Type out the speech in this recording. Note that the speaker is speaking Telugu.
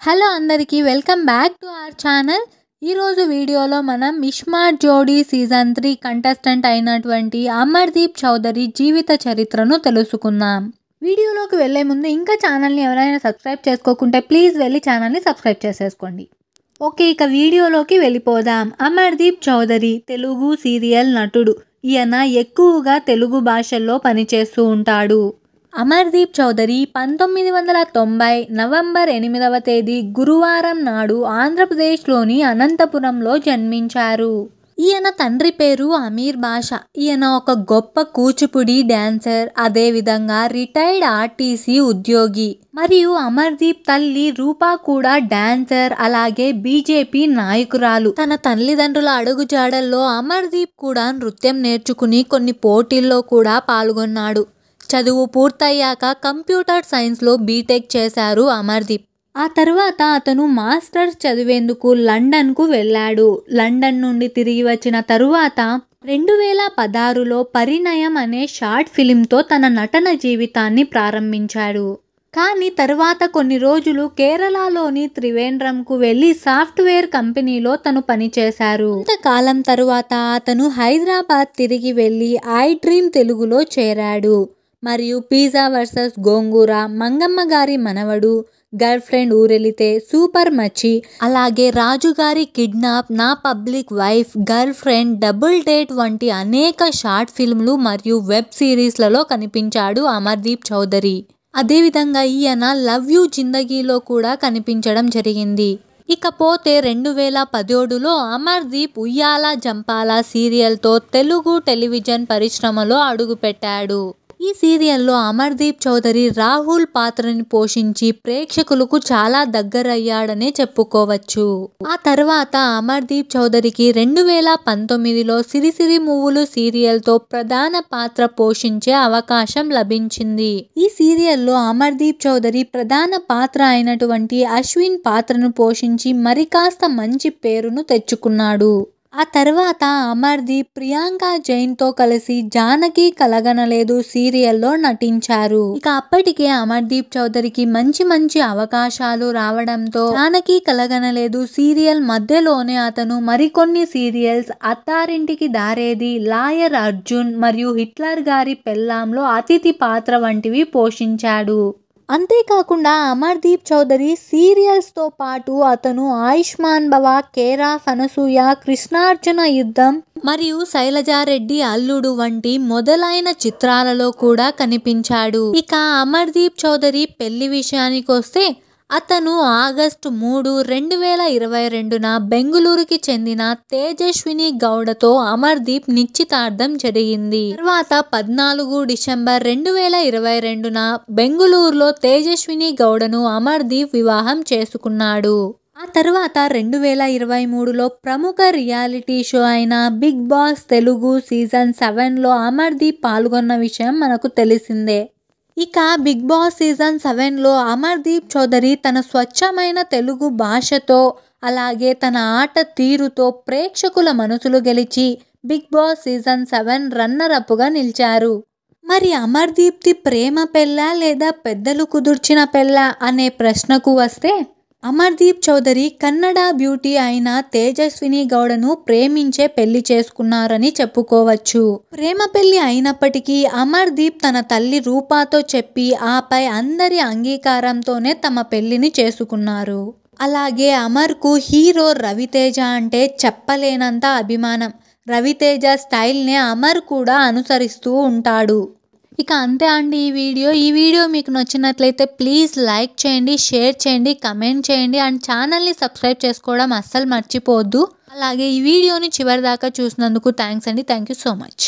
హలో అందరికీ welcome back to our channel. ఈరోజు వీడియోలో మనం ఇస్మార్ట్ జోడీ సీజన్ 3 కంటెస్టెంట్ అయినటువంటి అమర్దీప్ చౌదరి జీవిత చరిత్రను తెలుసుకుందాం. వీడియోలోకి వెళ్ళే ముందు ఇంకా ఛానల్ని ఎవరైనా సబ్స్క్రైబ్ చేసుకోకుంటే ప్లీజ్ వెళ్ళి ఛానల్ని సబ్స్క్రైబ్ చేసేసుకోండి. ఓకే, ఇక వీడియోలోకి వెళ్ళిపోదాం. అమర్దీప్ చౌదరి తెలుగు సీరియల్ నటుడు. ఈయన ఎక్కువగా తెలుగు భాషల్లో పనిచేస్తూ ఉంటాడు. అమర్దీప్ చౌదరి 1990 నవంబర్ 8వ తేదీ గురువారం నాడు ఆంధ్రప్రదేశ్లోని అనంతపురంలో జన్మించారు. ఈయన తండ్రి పేరు అమీర్ బాషా. ఈయన ఒక గొప్ప కూచిపూడి డాన్సర్, అదేవిధంగా రిటైర్డ్ ఆర్టీసీ ఉద్యోగి. మరియు అమర్దీప్ తల్లి రూపా కూడా డాన్సర్, అలాగే బీజేపీ నాయకురాలు. తన తల్లిదండ్రుల అడుగుజాడల్లో అమర్దీప్ కూడా నృత్యం నేర్చుకుని కొన్ని పోటీల్లో కూడా పాల్గొన్నాడు. చదువు పూర్తయ్యాక కంప్యూటర్ సైన్స్లో బీటెక్ చేశారు అమర్దీప్. ఆ తర్వాత అతను మాస్టర్స్ చదివేందుకు లండన్కు వెళ్ళాడు. లండన్ నుండి తిరిగి వచ్చిన తరువాత 2016లో పరిణయం అనే షార్ట్ ఫిలింతో తన నటన జీవితాన్ని ప్రారంభించాడు. కానీ తర్వాత కొన్ని రోజులు కేరళలోని త్రివేంద్రంకు వెళ్ళి సాఫ్ట్వేర్ కంపెనీలో తను పనిచేశారు. కొంతకాలం తరువాత అతను హైదరాబాద్ తిరిగి వెళ్ళి ఐ డ్రీమ్ తెలుగులో చేరాడు. మరియు పిజ్జా వర్సెస్ గోంగూర, మంగమ్మ గారి మనవడు, గర్ల్ ఫ్రెండ్ ఊరెళితే, సూపర్ మచ్చి, అలాగే రాజుగారి కిడ్నాప్, నా public wife, girl friend, double date వంటి అనేక షార్ట్ ఫిల్మ్లు మరియు వెబ్ సిరీస్లలో కనిపించాడు అమర్దీప్ చౌదరి. అదేవిధంగా ఈయన లవ్ యూ జిందగీలో కూడా కనిపించడం జరిగింది. ఇకపోతే 2017లో అమర్దీప్ ఉయ్యాల జంపాల సీరియల్తో తెలుగు టెలివిజన్ పరిశ్రమలో అడుగుపెట్టాడు. ఈ సీరియల్లో అమర్దీప్ చౌదరి రాహుల్ పాత్రని పోషించి ప్రేక్షకులకు చాలా దగ్గరయ్యాడనే చెప్పుకోవచ్చు. ఆ తర్వాత అమర్దీప్ చౌదరికి 2019లో సిరిసిరి మూవులు సీరియల్తో ప్రధాన పాత్ర పోషించే అవకాశం లభించింది. ఈ సీరియల్లో అమర్దీప్ చౌదరి ప్రధాన పాత్ర అయినటువంటి అశ్విన్ పాత్రను పోషించి మరికాస్త మంచి పేరును తెచ్చుకున్నాడు. ఆ తర్వాత అమర్దీప్ ప్రియాంక జైన్తో కలిసి జానకి కలగనలేదు సీరియల్లో నటించారు. ఇక అప్పటికే అమర్దీప్ చౌదరికి మంచి అవకాశాలు రావడంతో జానకి కలగనలేదు సీరియల్ మధ్యలోనే అతను మరికొన్ని సీరియల్స్ అత్తారింటికి దారేది, లాయర్ అర్జున్ మరియు హిట్లర్ గారి పెళ్ళాంలో అతిథి పాత్ర వంటివి పోషించాడు. అంతేకాకుండా అమర్దీప్ చౌదరి సీరియల్స్తో పాటు అతను ఆయుష్మాన్ భవ, కేర్ ఆఫ్ అనసూయ, కృష్ణార్జున యుద్ధం మరియు శైలజారెడ్డి అల్లుడు వంటి మొదలైన చిత్రాలలో కూడా కనిపించాడు. ఇక అమర్దీప్ చౌదరి పెళ్లి విషయానికొస్తే అతను ఆగస్టు 3, 2022న బెంగుళూరుకి చెందిన తేజస్విని గౌడతో అమర్దీప్ నిశ్చితార్థం జరిగింది. తర్వాత 14 డిసెంబర్ 2022న బెంగుళూరులో తేజస్విని గౌడను అమర్దీప్ వివాహం చేసుకున్నాడు. ఆ తర్వాత 2023లో ప్రముఖ రియాలిటీ షో అయిన బిగ్ బాస్ తెలుగు సీజన్ 7లో అమర్దీప్ పాల్గొన్న విషయం మనకు తెలిసిందే. ఇక బిగ్ బాస్ సీజన్ 7లో అమర్దీప్ చౌదరి తన స్వచ్ఛమైన తెలుగు భాషతో అలాగే తన ఆట తీరుతో ప్రేక్షకుల మనసులు గెలిచి బిగ్ బాస్ సీజన్ 7 రన్నర్ అప్గా నిలిచారు. మరి అమర్దీప్ది ప్రేమ పెళ్ళా లేదా పెద్దలు కుదుర్చిన పెళ్ళా అనే ప్రశ్నకు వస్తే అమర్దీప్ చౌదరి కన్నడ బ్యూటీ అయిన తేజస్విని గౌడను ప్రేమించే పెళ్లి చేసుకున్నారని చెప్పుకోవచ్చు. ప్రేమ పెళ్లి అయినప్పటికీ అమర్దీప్ తన తల్లి రూపాతో చెప్పి ఆపై అందరి అంగీకారంతోనే తమ పెళ్లిని చేసుకున్నారు. అలాగే అమర్కు హీరో రవితేజ అంటే చెప్పలేనంత అభిమానం. రవితేజ స్టైల్నే అమర్ కూడా అనుసరిస్తూ ఉంటాడు. ఇక అంతే అండి ఈ వీడియో మీకు నచ్చినట్లయితే ప్లీజ్ లైక్ చేయండి, షేర్ చేయండి, కమెంట్ చేయండి అండ్ ఛానల్ని సబ్స్క్రైబ్ చేసుకోవడం అస్సలు మర్చిపోవద్దు. అలాగే ఈ వీడియోని చివరి దాకా చూసినందుకు థ్యాంక్స్ అండి. Thank you so much.